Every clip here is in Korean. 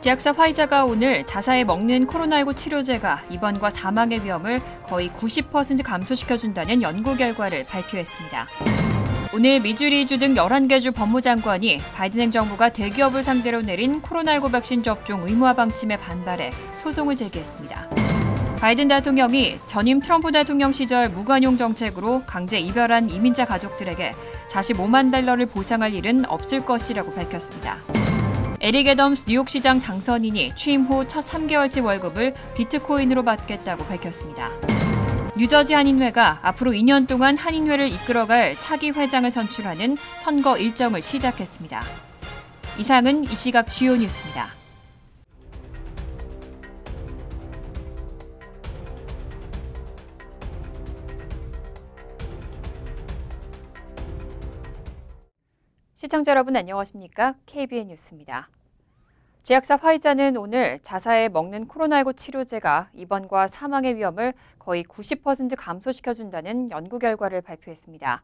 제약사 화이자가 오늘 자사에 먹는 코로나19 치료제가 입원과 사망의 위험을 거의 90% 감소시켜준다는 연구 결과를 발표했습니다. 오늘 미주리주 등 11개 주 법무장관이 바이든 행정부가 대기업을 상대로 내린 코로나19 백신 접종 의무화 방침에 반발해 소송을 제기했습니다. 바이든 대통령이 전임 트럼프 대통령 시절 무관용 정책으로 강제 이별한 이민자 가족들에게 45만 달러를 보상할 일은 없을 것이라고 밝혔습니다. 에릭 애덤스 뉴욕시장 당선인이 취임 후 첫 3개월치 월급을 비트코인으로 받겠다고 밝혔습니다. 뉴저지 한인회가 앞으로 2년 동안 한인회를 이끌어갈 차기 회장을 선출하는 선거 일정을 시작했습니다. 이상은 이 시각 주요 뉴스입니다. 시청자 여러분 안녕하십니까? KBN 뉴스입니다. 제약사 화이자는 오늘 자사에 먹는 코로나19 치료제가 입원과 사망의 위험을 거의 90% 감소시켜준다는 연구 결과를 발표했습니다.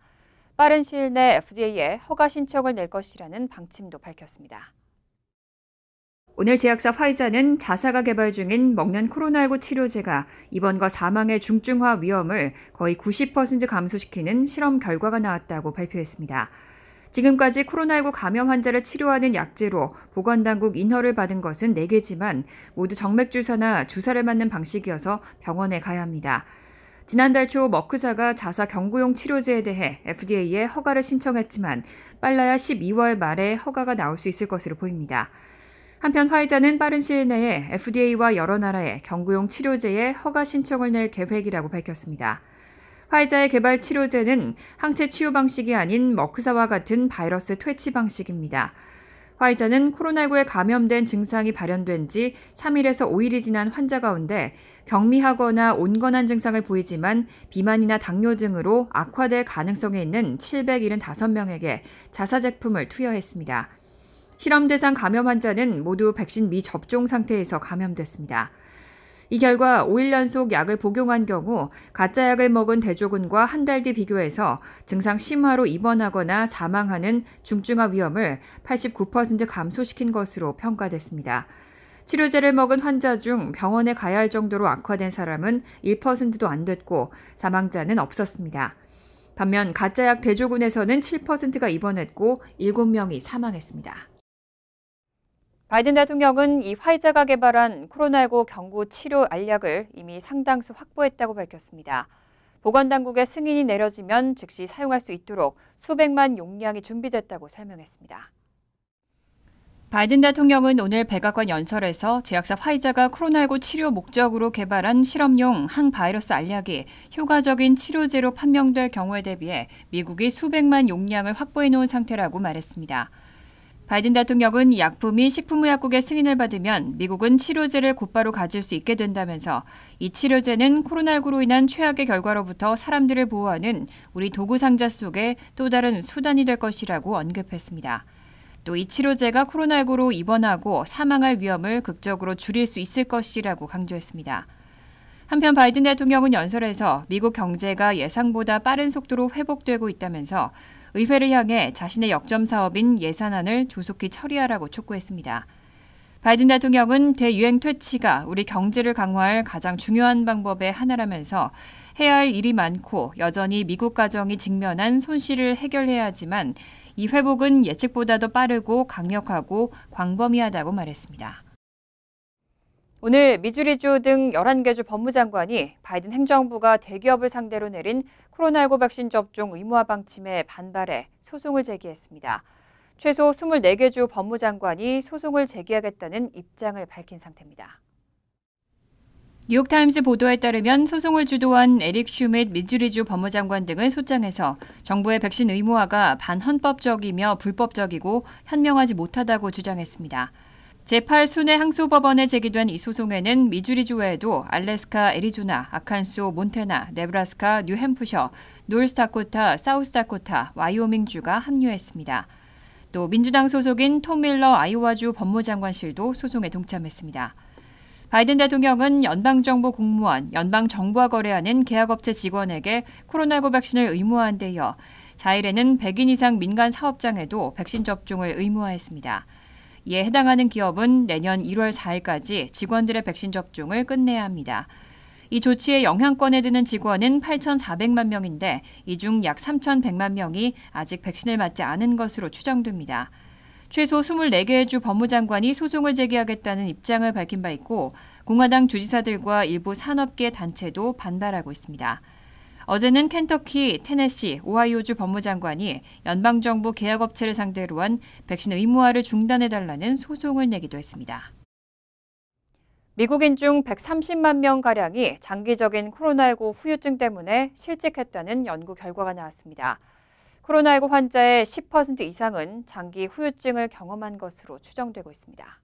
빠른 시일 내 FDA에 허가 신청을 낼 것이라는 방침도 밝혔습니다. 오늘 제약사 화이자는 자사가 개발 중인 먹는 코로나19 치료제가 입원과 사망의 중증화 위험을 거의 90% 감소시키는 실험 결과가 나왔다고 발표했습니다. 지금까지 코로나19 감염 환자를 치료하는 약제로 보건당국 인허를 받은 것은 4개지만 모두 정맥주사나 주사를 맞는 방식이어서 병원에 가야 합니다. 지난달 초 머크사가 자사 경구용 치료제에 대해 FDA에 허가를 신청했지만 빨라야 12월 말에 허가가 나올 수 있을 것으로 보입니다. 한편 화이자는 빠른 시일 내에 FDA와 여러 나라의 경구용 치료제에 허가 신청을 낼 계획이라고 밝혔습니다. 화이자의 개발 치료제는 항체 치유 방식이 아닌 머크사와 같은 바이러스 퇴치 방식입니다. 화이자는 코로나19에 감염된 증상이 발현된 지 3일에서 5일이 지난 환자 가운데 경미하거나 온건한 증상을 보이지만 비만이나 당뇨 등으로 악화될 가능성이 있는 775명에게 자사 제품을 투여했습니다. 실험 대상 감염 환자는 모두 백신 미접종 상태에서 감염됐습니다. 이 결과 5일 연속 약을 복용한 경우 가짜 약을 먹은 대조군과 한 달 뒤 비교해서 증상 심화로 입원하거나 사망하는 중증화 위험을 89% 감소시킨 것으로 평가됐습니다. 치료제를 먹은 환자 중 병원에 가야 할 정도로 악화된 사람은 1%도 안 됐고 사망자는 없었습니다. 반면 가짜 약 대조군에서는 7%가 입원했고 7명이 사망했습니다. 바이든 대통령은 이 화이자가 개발한 코로나19 경구 치료 알약을 이미 상당수 확보했다고 밝혔습니다. 보건당국의 승인이 내려지면 즉시 사용할 수 있도록 수백만 용량이 준비됐다고 설명했습니다. 바이든 대통령은 오늘 백악관 연설에서 제약사 화이자가 코로나19 치료 목적으로 개발한 실험용 항바이러스 알약이 효과적인 치료제로 판명될 경우에 대비해 미국이 수백만 용량을 확보해 놓은 상태라고 말했습니다. 바이든 대통령은 약품이 식품의약국의 승인을 받으면 미국은 치료제를 곧바로 가질 수 있게 된다면서 이 치료제는 코로나19로 인한 최악의 결과로부터 사람들을 보호하는 우리 도구 상자 속의 또 다른 수단이 될 것이라고 언급했습니다. 또 이 치료제가 코로나19로 입원하고 사망할 위험을 극적으로 줄일 수 있을 것이라고 강조했습니다. 한편 바이든 대통령은 연설에서 미국 경제가 예상보다 빠른 속도로 회복되고 있다면서 의회를 향해 자신의 역점 사업인 예산안을 조속히 처리하라고 촉구했습니다. 바이든 대통령은 대유행 퇴치가 우리 경제를 강화할 가장 중요한 방법의 하나라면서 해야 할 일이 많고 여전히 미국 가정이 직면한 손실을 해결해야 하지만 이 회복은 예측보다도 빠르고 강력하고 광범위하다고 말했습니다. 오늘 미주리주 등 11개 주 법무장관이 바이든 행정부가 대기업을 상대로 내린 코로나19 백신 접종 의무화 방침에 반발해 소송을 제기했습니다. 최소 24개 주 법무장관이 소송을 제기하겠다는 입장을 밝힌 상태입니다. 뉴욕타임스 보도에 따르면 소송을 주도한 에릭 슈 및 미주리주 법무장관 등을 소장해서 정부의 백신 의무화가 반헌법적이며 불법적이고 현명하지 못하다고 주장했습니다. 제8순회 항소법원에 제기된 이 소송에는 미주리주 외에도 알래스카, 애리조나, 아칸소, 몬태나, 네브라스카, 뉴햄프셔, 노스다코타, 사우스다코타, 와이오밍주가 합류했습니다. 또 민주당 소속인 톰 밀러 아이오와주 법무장관실도 소송에 동참했습니다. 바이든 대통령은 연방정부 공무원, 연방정부와 거래하는 계약업체 직원에게 코로나19 백신을 의무화한 데 이어 4일에는 100인 이상 민간 사업장에도 백신 접종을 의무화했습니다. 이에 해당하는 기업은 내년 1월 4일까지 직원들의 백신 접종을 끝내야 합니다. 이 조치의 영향권에 드는 직원은 8,400만 명인데 이 중 약 3,100만 명이 아직 백신을 맞지 않은 것으로 추정됩니다. 최소 24개의 주 법무장관이 소송을 제기하겠다는 입장을 밝힌 바 있고 공화당 주지사들과 일부 산업계 단체도 반발하고 있습니다. 어제는 켄터키, 테네시, 오하이오주 법무장관이 연방정부 계약업체를 상대로 한 백신 의무화를 중단해달라는 소송을 내기도 했습니다. 미국인 중 130만 명가량이 장기적인 코로나19 후유증 때문에 실직했다는 연구 결과가 나왔습니다. 코로나19 환자의 10% 이상은 장기 후유증을 경험한 것으로 추정되고 있습니다.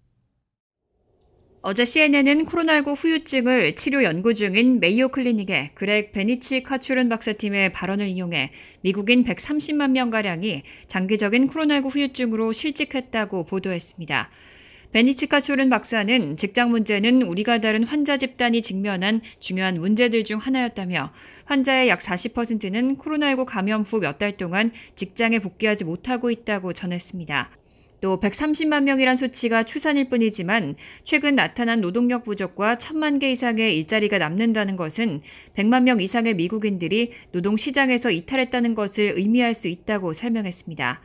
어제 CNN은 코로나19 후유증을 치료 연구 중인 메이오 클리닉의 그렉 베니치 카츄른 박사팀의 발언을 인용해 미국인 130만 명가량이 장기적인 코로나19 후유증으로 실직했다고 보도했습니다. 베니치카 초른 박사는 직장 문제는 우리가 다른 환자 집단이 직면한 중요한 문제들 중 하나였다며 환자의 약 40%는 코로나19 감염 후 몇 달 동안 직장에 복귀하지 못하고 있다고 전했습니다. 또 130만 명이란 수치가 추산일 뿐이지만 최근 나타난 노동력 부족과 1,000만 개 이상의 일자리가 남는다는 것은 100만 명 이상의 미국인들이 노동시장에서 이탈했다는 것을 의미할 수 있다고 설명했습니다.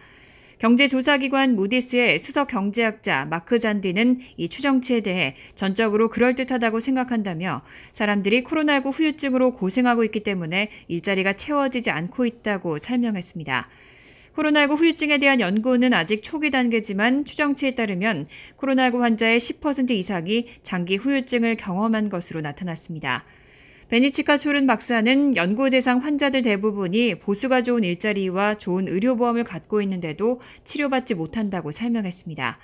경제조사기관 무디스의 수석 경제학자 마크 잔디는 이 추정치에 대해 전적으로 그럴듯하다고 생각한다며 사람들이 코로나19 후유증으로 고생하고 있기 때문에 일자리가 채워지지 않고 있다고 설명했습니다. 코로나19 후유증에 대한 연구는 아직 초기 단계지만 추정치에 따르면 코로나19 환자의 10% 이상이 장기 후유증을 경험한 것으로 나타났습니다. 베니치카 초른 박사는 연구 대상 환자들 대부분이 보수가 좋은 일자리와 좋은 의료보험을 갖고 있는데도 치료받지 못한다고 설명했습니다.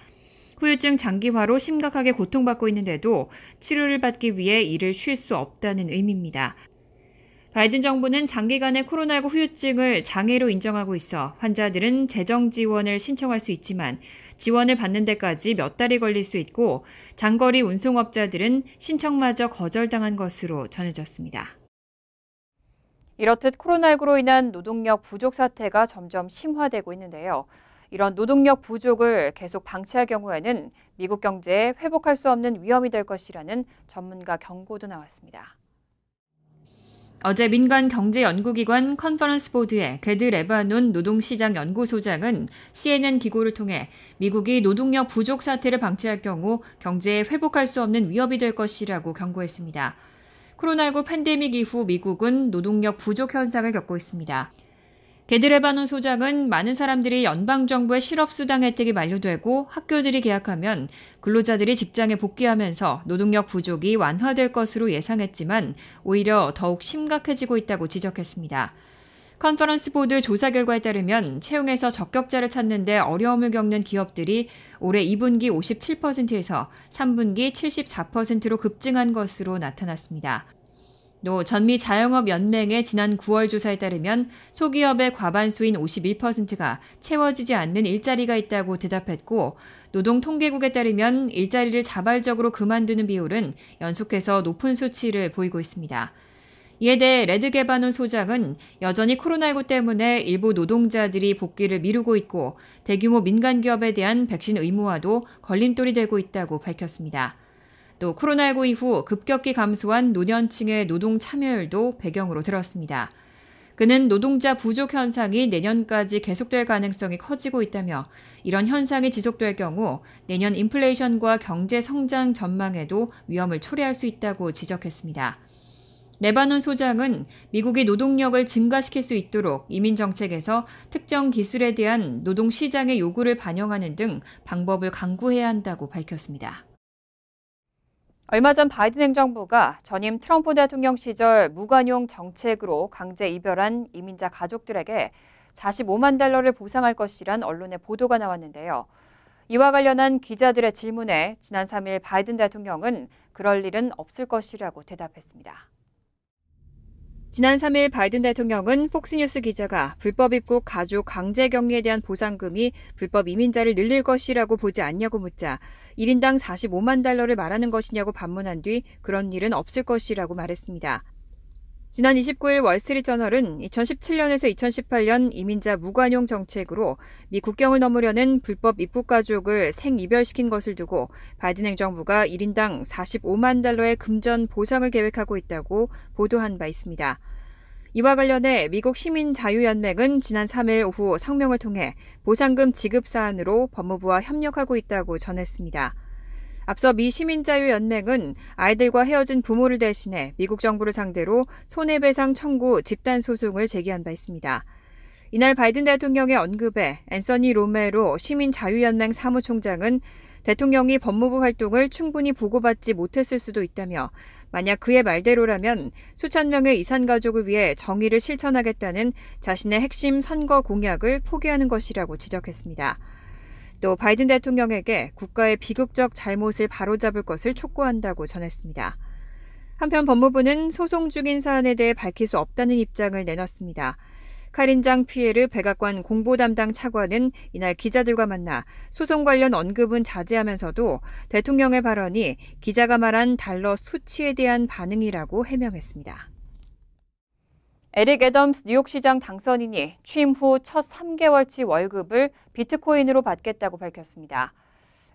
후유증 장기화로 심각하게 고통받고 있는데도 치료를 받기 위해 일을 쉴 수 없다는 의미입니다. 바이든 정부는 장기간의 코로나19 후유증을 장애로 인정하고 있어 환자들은 재정 지원을 신청할 수 있지만 지원을 받는 데까지 몇 달이 걸릴 수 있고 장거리 운송업자들은 신청마저 거절당한 것으로 전해졌습니다. 이렇듯 코로나19로 인한 노동력 부족 사태가 점점 심화되고 있는데요. 이런 노동력 부족을 계속 방치할 경우에는 미국 경제에 회복할 수 없는 위험이 될 것이라는 전문가 경고도 나왔습니다. 어제 민간 경제연구기관 컨퍼런스 보드의 게드 레바논 노동시장 연구소장은 CNN 기고를 통해 미국이 노동력 부족 사태를 방치할 경우 경제에 회복할 수 없는 위협이 될 것이라고 경고했습니다. 코로나19 팬데믹 이후 미국은 노동력 부족 현상을 겪고 있습니다. 게드 레바논 소장은 많은 사람들이 연방정부의 실업수당 혜택이 만료되고 학교들이 개학하면 근로자들이 직장에 복귀하면서 노동력 부족이 완화될 것으로 예상했지만 오히려 더욱 심각해지고 있다고 지적했습니다. 컨퍼런스 보드 조사 결과에 따르면 채용에서 적격자를 찾는 데 어려움을 겪는 기업들이 올해 2분기 57%에서 3분기 74%로 급증한 것으로 나타났습니다. 또 전미 자영업 연맹의 지난 9월 조사에 따르면 소기업의 과반수인 51%가 채워지지 않는 일자리가 있다고 대답했고 노동통계국에 따르면 일자리를 자발적으로 그만두는 비율은 연속해서 높은 수치를 보이고 있습니다. 이에 대해 레드 게바논 소장은 여전히 코로나19 때문에 일부 노동자들이 복귀를 미루고 있고 대규모 민간기업에 대한 백신 의무화도 걸림돌이 되고 있다고 밝혔습니다. 또 코로나19 이후 급격히 감소한 노년층의 노동 참여율도 배경으로 들었습니다. 그는 노동자 부족 현상이 내년까지 계속될 가능성이 커지고 있다며 이런 현상이 지속될 경우 내년 인플레이션과 경제 성장 전망에도 위험을 초래할 수 있다고 지적했습니다. 레바논 소장은 미국이 노동력을 증가시킬 수 있도록 이민 정책에서 특정 기술에 대한 노동 시장의 요구를 반영하는 등 방법을 강구해야 한다고 밝혔습니다. 얼마 전 바이든 행정부가 전임 트럼프 대통령 시절 무관용 정책으로 강제 이별한 이민자 가족들에게 45만 달러를 보상할 것이란 언론의 보도가 나왔는데요. 이와 관련한 기자들의 질문에 지난 3일 바이든 대통령은 그럴 일은 없을 것이라고 대답했습니다. 지난 3일 바이든 대통령은 폭스뉴스 기자가 불법 입국 가족 강제 격리에 대한 보상금이 불법 이민자를 늘릴 것이라고 보지 않냐고 묻자 1인당 45만 달러를 말하는 것이냐고 반문한 뒤 그런 일은 없을 것이라고 말했습니다. 지난 29일 월스트리트저널은 2017년에서 2018년 이민자 무관용 정책으로 미 국경을 넘으려는 불법 입국 가족을 생이별시킨 것을 두고 바이든 행정부가 1인당 45만 달러의 금전 보상을 계획하고 있다고 보도한 바 있습니다. 이와 관련해 미국 시민자유연맹은 지난 3일 오후 성명을 통해 보상금 지급 사안으로 법무부와 협력하고 있다고 전했습니다. 앞서 미 시민자유연맹은 아이들과 헤어진 부모를 대신해 미국 정부를 상대로 손해배상 청구 집단 소송을 제기한 바 있습니다. 이날 바이든 대통령의 언급에 앤서니 로메로 시민자유연맹 사무총장은 대통령이 법무부 활동을 충분히 보고받지 못했을 수도 있다며 만약 그의 말대로라면 수천 명의 이산 가족을 위해 정의를 실천하겠다는 자신의 핵심 선거 공약을 포기하는 것이라고 지적했습니다. 또 바이든 대통령에게 국가의 비극적 잘못을 바로잡을 것을 촉구한다고 전했습니다. 한편 법무부는 소송 중인 사안에 대해 밝힐 수 없다는 입장을 내놨습니다. 카린 장 피에르 백악관 공보 담당 차관은 이날 기자들과 만나 소송 관련 언급은 자제하면서도 대통령의 발언이 기자가 말한 달러 수치에 대한 반응이라고 해명했습니다. 에릭 애덤스 뉴욕시장 당선인이 취임 후 첫 3개월치 월급을 비트코인으로 받겠다고 밝혔습니다.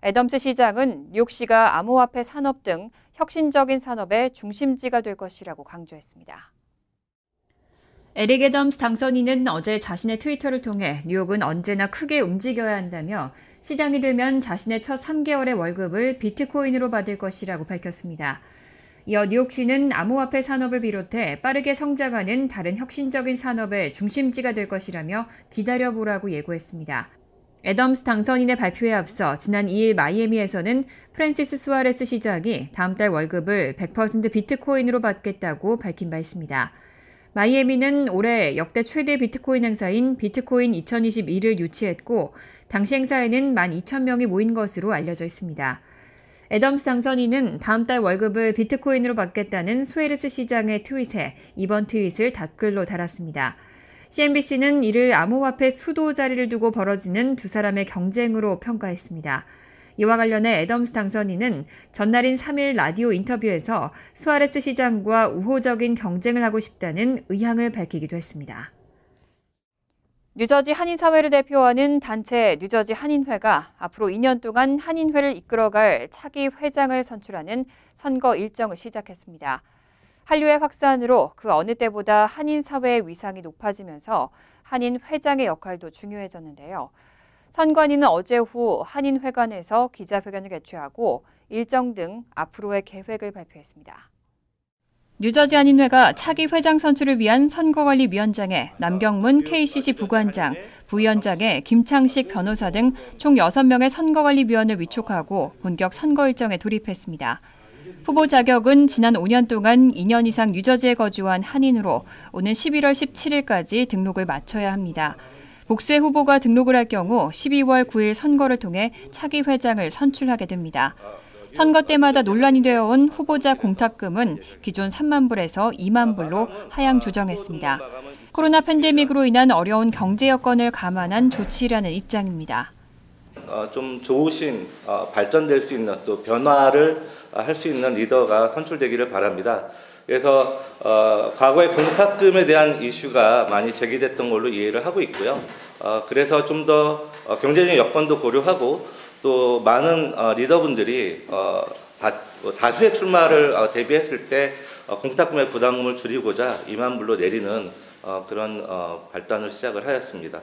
애덤스 시장은 뉴욕시가 암호화폐 산업 등 혁신적인 산업의 중심지가 될 것이라고 강조했습니다. 에릭 애덤스 당선인은 어제 자신의 트위터를 통해 뉴욕은 언제나 크게 움직여야 한다며 시장이 되면 자신의 첫 3개월의 월급을 비트코인으로 받을 것이라고 밝혔습니다. 이어 뉴욕시는 암호화폐 산업을 비롯해 빠르게 성장하는 다른 혁신적인 산업의 중심지가 될 것이라며 기다려보라고 예고했습니다. 애덤스 당선인의 발표에 앞서 지난 2일 마이애미에서는 프랜시스 수아레스 시장이 다음 달 월급을 100% 비트코인으로 받겠다고 밝힌 바 있습니다. 마이애미는 올해 역대 최대 비트코인 행사인 비트코인 2022를 유치했고 당시 행사에는 12,000명이 모인 것으로 알려져 있습니다. 애덤스 당선인은 다음 달 월급을 비트코인으로 받겠다는 수아레스 시장의 트윗에 이번 트윗을 댓글로 달았습니다. CNBC는 이를 암호화폐 수도 자리를 두고 벌어지는 두 사람의 경쟁으로 평가했습니다. 이와 관련해 애덤스 당선인은 전날인 3일 라디오 인터뷰에서 수아레스 시장과 우호적인 경쟁을 하고 싶다는 의향을 밝히기도 했습니다. 뉴저지 한인사회를 대표하는 단체 뉴저지 한인회가 앞으로 2년 동안 한인회를 이끌어갈 차기 회장을 선출하는 선거 일정을 시작했습니다. 한류의 확산으로 그 어느 때보다 한인사회의 위상이 높아지면서 한인 회장의 역할도 중요해졌는데요. 선관위는 어제 오후 한인회관에서 기자회견을 개최하고 일정 등 앞으로의 계획을 발표했습니다. 뉴저지 한인회가 차기 회장 선출을 위한 선거관리위원장에 남경문 KCC 부관장, 부위원장에 김창식 변호사 등 총 6명의 선거관리위원을 위촉하고 본격 선거 일정에 돌입했습니다. 후보 자격은 지난 5년 동안 2년 이상 뉴저지에 거주한 한인으로 오는 11월 17일까지 등록을 마쳐야 합니다. 복수의 후보가 등록을 할 경우 12월 9일 선거를 통해 차기 회장을 선출하게 됩니다. 선거 때마다 논란이 되어온 후보자 공탁금은 기존 3만 불에서 2만 불로 하향 조정했습니다. 코로나 팬데믹으로 인한 어려운 경제 여건을 감안한 조치라는 입장입니다. 좀 좋으신 발전될 수 있는 또 변화를 할 수 있는 리더가 선출되기를 바랍니다. 그래서 과거의 공탁금에 대한 이슈가 많이 제기됐던 걸로 이해를 하고 있고요. 그래서 좀 더 경제적인 여건도 고려하고 또 많은 리더분들이 다수의 출마를 대비했을 때 공탁금의 부담을 줄이고자 2만 불로 내리는 그런 발단을 시작을 하였습니다.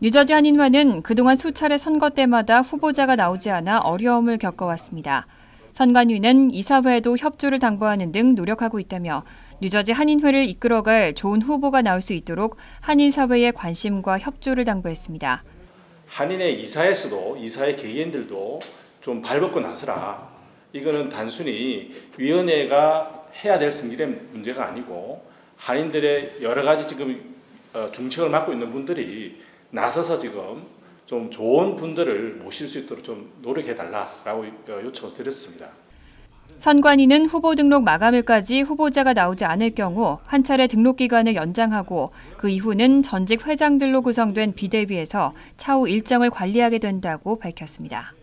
뉴저지 한인회는 그동안 수차례 선거 때마다 후보자가 나오지 않아 어려움을 겪어왔습니다. 선관위는 이사회에도 협조를 당부하는 등 노력하고 있다며 뉴저지 한인회를 이끌어갈 좋은 후보가 나올 수 있도록 한인사회의 관심과 협조를 당부했습니다. 한인의 이사에서도 이사의 개개인들도 좀 발벗고 나서라. 이거는 단순히 위원회가 해야 될 성질의 문제가 아니고 한인들의 여러 가지 지금 중책을 맡고 있는 분들이 나서서 지금 좀 좋은 분들을 모실 수 있도록 좀 노력해달라고 요청을 드렸습니다. 선관위는 후보 등록 마감일까지 후보자가 나오지 않을 경우 한 차례 등록 기간을 연장하고 그 이후는 전직 회장들로 구성된 비대위에서 차후 일정을 관리하게 된다고 밝혔습니다.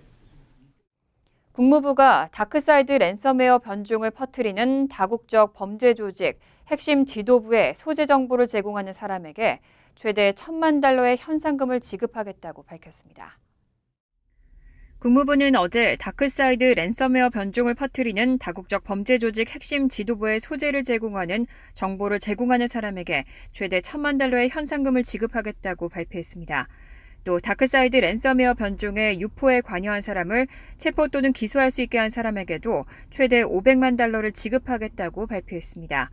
국무부가 다크사이드 랜섬웨어 변종을 퍼뜨리는 다국적 범죄 조직 핵심 지도부의 소재 정보를 제공하는 사람에게 최대 $10,000,000의 현상금을 지급하겠다고 밝혔습니다. 국무부는 어제 다크사이드 랜섬웨어 변종을 퍼뜨리는 다국적 범죄 조직 핵심 지도부의 소재를 제공하는 정보를 제공하는 사람에게 최대 $10,000,000의 현상금을 지급하겠다고 발표했습니다. 또 다크사이드 랜섬웨어 변종의 유포에 관여한 사람을 체포 또는 기소할 수 있게 한 사람에게도 최대 $500,000,000를 지급하겠다고 발표했습니다.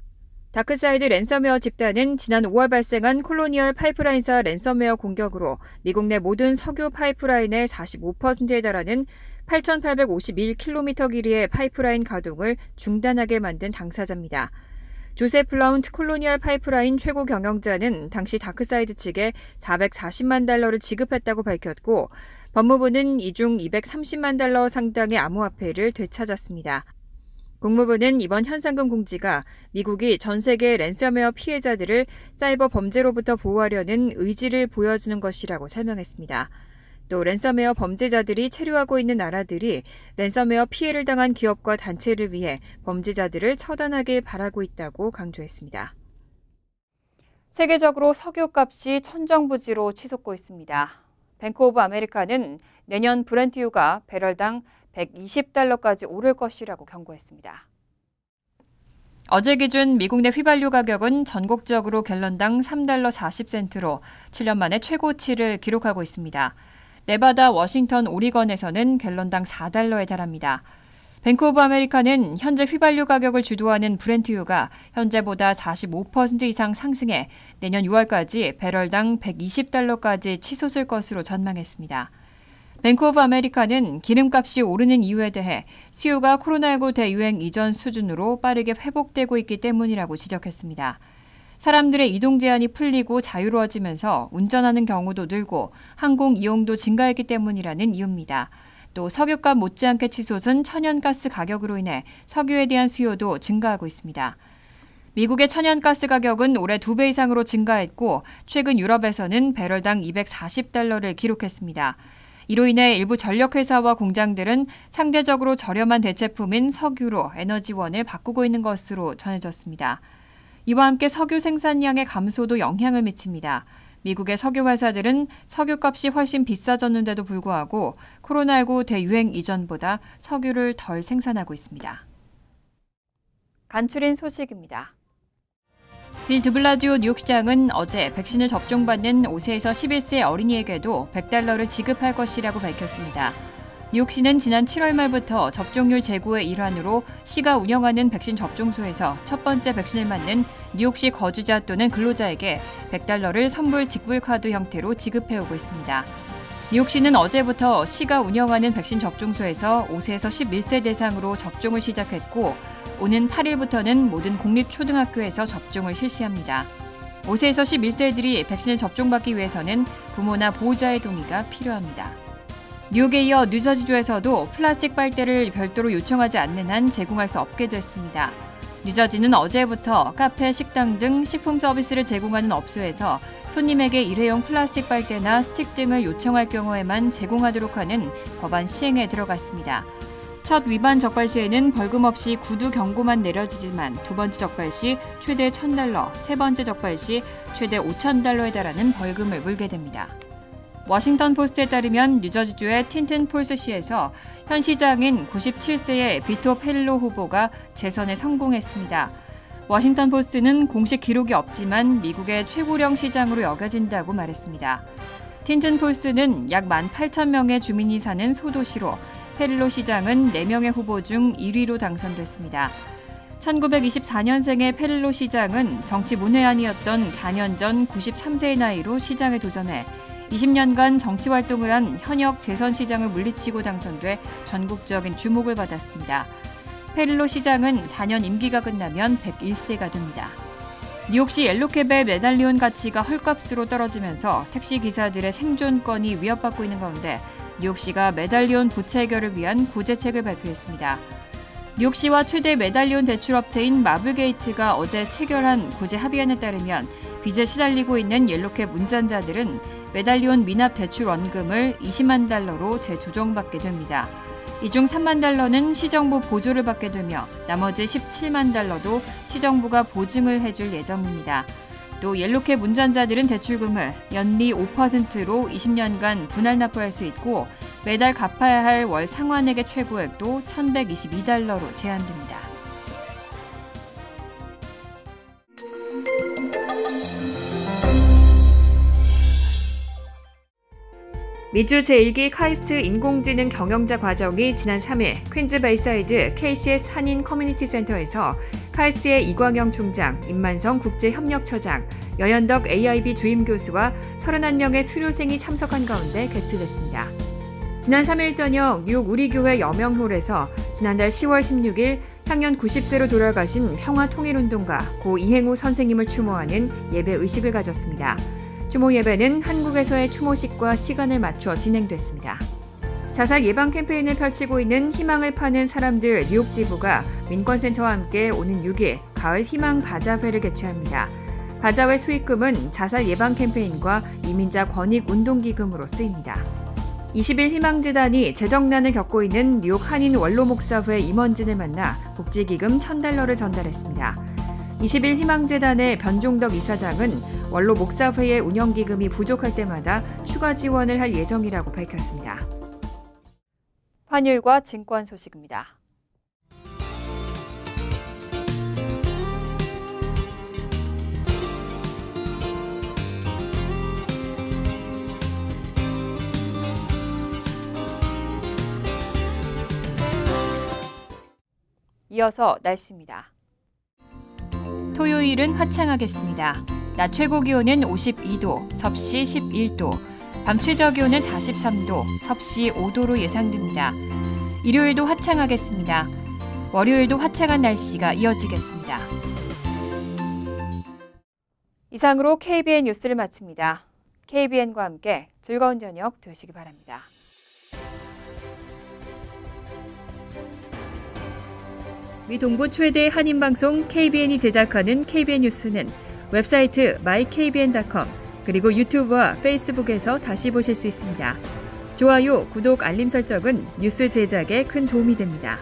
다크사이드 랜섬웨어 집단은 지난 5월 발생한 콜로니얼 파이프라인사 랜섬웨어 공격으로 미국 내 모든 석유 파이프라인의 45%에 달하는 8,851km 길이의 파이프라인 가동을 중단하게 만든 당사자입니다. 조셉 블라운트 콜로니얼 파이프라인 최고 경영자는 당시 다크사이드 측에 $4,400,000를 지급했다고 밝혔고 법무부는 이 중 $2,300,000 상당의 암호화폐를 되찾았습니다. 국무부는 이번 현상금 공지가 미국이 전 세계 랜섬웨어 피해자들을 사이버 범죄로부터 보호하려는 의지를 보여주는 것이라고 설명했습니다. 또 랜섬웨어 범죄자들이 체류하고 있는 나라들이 랜섬웨어 피해를 당한 기업과 단체를 위해 범죄자들을 처단하길 바라고 있다고 강조했습니다. 세계적으로 석유값이 천정부지로 치솟고 있습니다. 뱅크 오브 아메리카는 내년 브렌트유가 배럴당 $120까지 오를 것이라고 경고했습니다. 어제 기준 미국 내 휘발유 가격은 전국적으로 갤런당 $3.40로 7년 만에 최고치를 기록하고 있습니다. 네바다, 워싱턴, 오리건에서는 갤런당 $4에 달합니다. 뱅크 오브 아메리카는 현재 휘발유 가격을 주도하는 브렌트유가 현재보다 45% 이상 상승해 내년 6월까지 배럴당 $120까지 치솟을 것으로 전망했습니다. 뱅크 오브 아메리카는 기름값이 오르는 이유에 대해 수요가 코로나19 대유행 이전 수준으로 빠르게 회복되고 있기 때문이라고 지적했습니다. 사람들의 이동 제한이 풀리고 자유로워지면서 운전하는 경우도 늘고 항공 이용도 증가했기 때문이라는 이유입니다. 또 석유값 못지않게 치솟은 천연가스 가격으로 인해 석유에 대한 수요도 증가하고 있습니다. 미국의 천연가스 가격은 올해 2배 이상으로 증가했고 최근 유럽에서는 배럴당 $240를 기록했습니다. 이로 인해 일부 전력회사와 공장들은 상대적으로 저렴한 대체품인 석유로 에너지원을 바꾸고 있는 것으로 전해졌습니다. 이와 함께 석유 생산량의 감소도 영향을 미칩니다. 미국의 석유 회사들은 석유값이 훨씬 비싸졌는데도 불구하고 코로나19 대유행 이전보다 석유를 덜 생산하고 있습니다. 간추린 소식입니다. 빌 드블라지오 뉴욕시장은 어제 백신을 접종받는 5세에서 11세 어린이에게도 $100를 지급할 것이라고 밝혔습니다. 뉴욕시는 지난 7월 말부터 접종률 제고의 일환으로 시가 운영하는 백신 접종소에서 첫 번째 백신을 맞는 뉴욕시 거주자 또는 근로자에게 $100를 선불 직불카드 형태로 지급해오고 있습니다. 뉴욕시는 어제부터 시가 운영하는 백신 접종소에서 5세에서 11세 대상으로 접종을 시작했고 오는 8일부터는 모든 공립초등학교에서 접종을 실시합니다. 5세에서 11세들이 백신을 접종받기 위해서는 부모나 보호자의 동의가 필요합니다. 뉴욕에 이어 뉴저지주에서도 플라스틱 빨대를 별도로 요청하지 않는 한 제공할 수 없게 됐습니다. 뉴저지는 어제부터 카페, 식당 등 식품 서비스를 제공하는 업소에서 손님에게 일회용 플라스틱 빨대나 스틱 등을 요청할 경우에만 제공하도록 하는 법안 시행에 들어갔습니다. 첫 위반 적발 시에는 벌금 없이 구두 경고만 내려지지만 두 번째 적발 시 최대 $1,000, 세 번째 적발 시 최대 $5,000에 달하는 벌금을 물게 됩니다. 워싱턴 포스트에 따르면 뉴저지주의 틴튼 폴스시에서 현 시장인 97세의 비토 페릴로 후보가 재선에 성공했습니다. 워싱턴 포스트는 공식 기록이 없지만 미국의 최고령 시장으로 여겨진다고 말했습니다. 틴튼 폴스는 약 18,000명의 주민이 사는 소도시로 페릴로 시장은 4명의 후보 중 1위로 당선됐습니다. 1924년생의 페릴로 시장은 정치 문외한이었던 4년 전 93세의 나이로 시장에 도전해 20년간 정치 활동을 한 현역 재선 시장을 물리치고 당선돼 전국적인 주목을 받았습니다. 페릴로 시장은 4년 임기가 끝나면 101세가 됩니다. 뉴욕시 옐로캡의 메달리온 가치가 헐값으로 떨어지면서 택시 기사들의 생존권이 위협받고 있는 가운데 뉴욕시가 메달리온 부채 해결을 위한 구제책을 발표했습니다. 뉴욕시와 최대 메달리온 대출업체인 마블게이트가 어제 체결한 구제 합의안에 따르면 빚에 시달리고 있는 옐로캡 운전자들은 메달리온 미납 대출 원금을 $200,000로 재조정받게 됩니다. 이 중 3만 달러는 시정부 보조를 받게 되며 나머지 17만 달러도 시정부가 보증을 해줄 예정입니다. 또 옐로캡 운전자들은 대출금을 연리 5%로 20년간 분할 납부할 수 있고 매달 갚아야 할 월 상환액의 최고액도 1,122달러로 제한됩니다. 미주 제1기 카이스트 인공지능 경영자 과정이 지난 3일 퀸즈 베이사이드 KCS 한인 커뮤니티 센터에서 카이스트의 이광영 총장, 임만성 국제협력처장, 여현덕 AIB 주임 교수와 31명의 수료생이 참석한 가운데 개최됐습니다. 지난 3일 저녁 뉴욕 우리교회 여명홀에서 지난달 10월 16일 향년 90세로 돌아가신 평화통일운동가 고 이행우 선생님을 추모하는 예배 의식을 가졌습니다. 추모 예배는 한국에서의 추모식과 시간을 맞춰 진행됐습니다. 자살 예방 캠페인을 펼치고 있는 희망을 파는 사람들 뉴욕 지부가 민권센터와 함께 오는 6일 가을 희망 바자회를 개최합니다. 바자회 수익금은 자살 예방 캠페인과 이민자 권익 운동기금으로 쓰입니다. 20일 희망재단이 재정난을 겪고 있는 뉴욕 한인 원로 목사회 임원진을 만나 복지기금 $1,000를 전달했습니다. 20일 희망재단의 변종덕 이사장은 원로 목사회의 운영기금이 부족할 때마다 추가 지원을 할 예정이라고 밝혔습니다. 환율과 증권 소식입니다. 이어서 날씨입니다. 토요일은 화창하겠습니다. 낮 최고 기온은 52도, 섭씨 11도, 밤 최저 기온은 43도, 섭씨 5도로 예상됩니다. 일요일도 화창하겠습니다. 월요일도 화창한 날씨가 이어지겠습니다. 이상으로 KBN 뉴스를 마칩니다. KBN과 함께 즐거운 저녁 되시기 바랍니다. 미 동부 최대 한인방송 KBN이 제작하는 KBN 뉴스는 웹사이트 mykbn.com 그리고 유튜브와 페이스북에서 다시 보실 수 있습니다. 좋아요, 구독, 알림 설정은 뉴스 제작에 큰 도움이 됩니다.